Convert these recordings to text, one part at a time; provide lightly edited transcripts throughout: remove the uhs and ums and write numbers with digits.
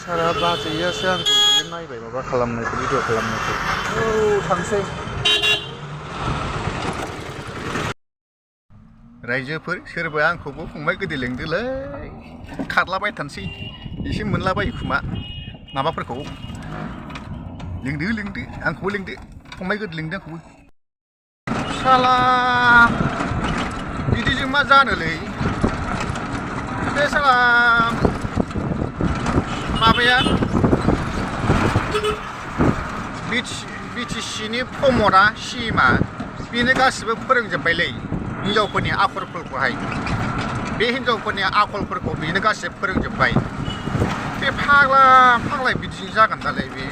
सारा बाजैयासो आंखौ बिदि नायबाय माबा खालामनायखौ भिडिअ खालामनायखौ थांसै रायजोफोर सोरबा आंखौबो फंबाय गोदै लिंदोलै खारलाबायथानसै एसे मोनलाबायो खोमा माबाफोरखौ लिंदो आंखौबो लिंदो फंबाय गोदै लिंदो आंखौबो साला बिदिजों मा जानोलै बे साला माबाया बिटिसिनि प्रमदआ सिएमआ बेनो गासिबो फोरोंजोब्बायलै हिनजावफोरनि आखलफोरखौहाय बे हिनजावफोरनि आखलफोरखौ बेनो गासिबो फोरोंजोब्बाय बे फाग्ला बिदिजों जागोन दालाय बे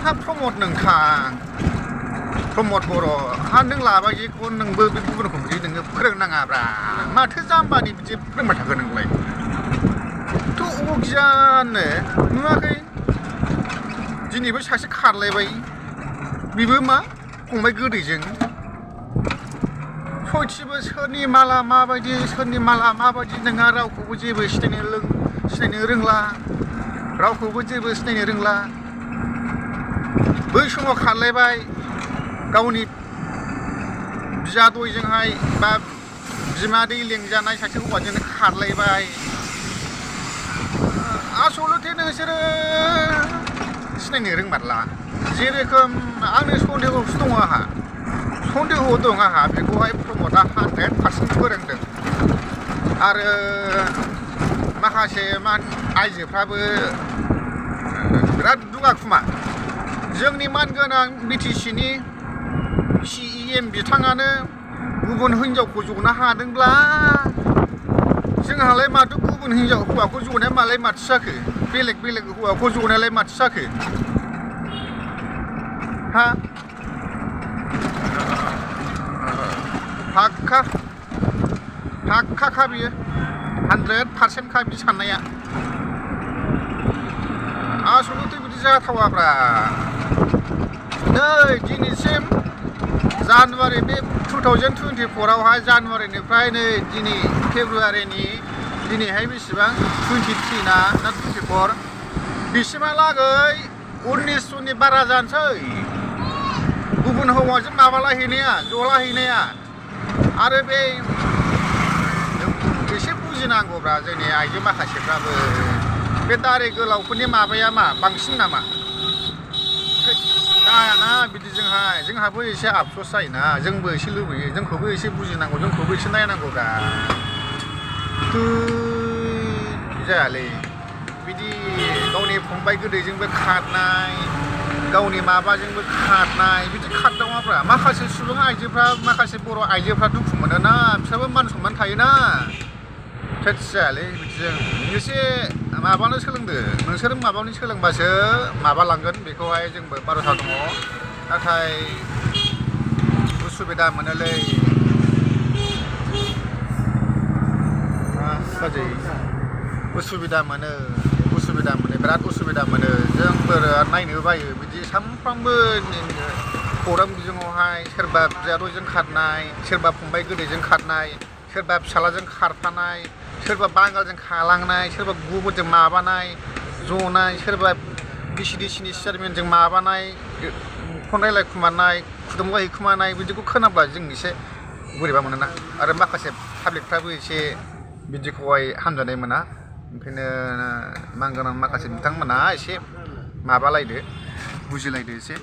हा प्रमद नोंथां प्रमद बर' हा नों लाबाय जेखौ नोंबो बे गुबुनखौ बिदि नोङो फोरोंनाङाब्रा माथो जाम्बानि बिदि फोरोंबाय थागोन नोंलाय थ' अगियाननो नुवाखै दिनैबो सासे खारलायबाय बेबो मा फंबाय गोदैजों सयथिबो सोरनि माला माबायदि नोंहा रावखौबो जेबो सिनायनो रोंला रावखौबो जेबो सिनायनो रोंला बै समाव खारलायबाय गावनि बियादैजोंहाय बा बिमादै लेंजानाय सासे हौवाजोंनो खारलायबाय आसलथे नोंसोरो सिनायनो रोंमारला जेरोखोम आंनो सन्देह'सो दङ आंहा बेखौहाय प्रमदआ 100% फोरोंदों आरो माखासे आइजोफ्राबो बिराद दुगाखुमा जोंनि मानगोनां बिटिसिनि सिएम बिथाङानो गुबुन हिनजावखौ जनो हादोंब्ला जोंहालाय माथो गुबुन हौवाखौ जनाया मालाय माथो जाखो बेलेग हौवाखौ जनायालाय माथो जाखो हा फाक्का बियो 100% खा बिदि साननाया आसलथे बिदि जाथावाब्रा नै दिनैसिम जानुवारि बे 2024 आवहाय जानुवारिनिफ्राय नै दिनै फेब्रुवारिनि दिनैहाय बेसेबां 23 ना 24 बिसिमहालागै 19 बारा जानोसै गुबुन हौवाजों जलाहैनाया आरो बे एसे बुजिनांगौब्रा जोंनि आइजो माखासेफ्राबो बे दारि गोलावफोरनि माबाया मा बांसिन नामा जायाना बिदिजोंहाय जोंहाबो एसे आफस'स जायोना जोंबो एसे लुबैयो जोंखौबो एसे बुजिनांगौ जोंखौबो एसे नायनांगौब्रा जायालै बिदि गावनि फंबाय गोदैजोंबो खारनाय गावनि माबाजोंबो खारनाय बिदि खारदावाब्रा माखासे सुबुं आइजोफ्रा माखासे बर' आइजोफ्रा दुखु मोनोना बिसोरबो मान सनमान थायोना थोद जायालै बिदिजों एसे माबानो सोलोंदो नोंसोर माबानो सोलोंबासो माबालांगोन बेखौहाय जोंबो बार'था दङ नाथाय उसुबिदा मोनोलै उसुबिदा मोनो बिराद उसुबिदा मोनो जोंफोर नायनो बायो बिदि सानफ्रामबो खौरां बिजोङावहाय सोरबा बियादैजों खारनाय सोरबा फंबाय गोदैजों खारनाय सोरबा फिसालाजों खारफानाय सोरबा बांगालजों खालांनाय सोरबा गुबुनजों माबानाय जनाय सोरबा बिसिडिसिनि चेयारमेनजों माबानाय फन रायलायखुमानाय खुदुमगा हैखुमानाय बिदिखौ खोनाब्ला जों एसे बोरैबा मोनोना आरो माखासे पाब्लिकफ्राबो एसे बिदिखौहाय हामजानाय मोना ओंखायनो मानगोनां माखासे बिथांमोना एसे माबालायदो बुजिलायदो एसे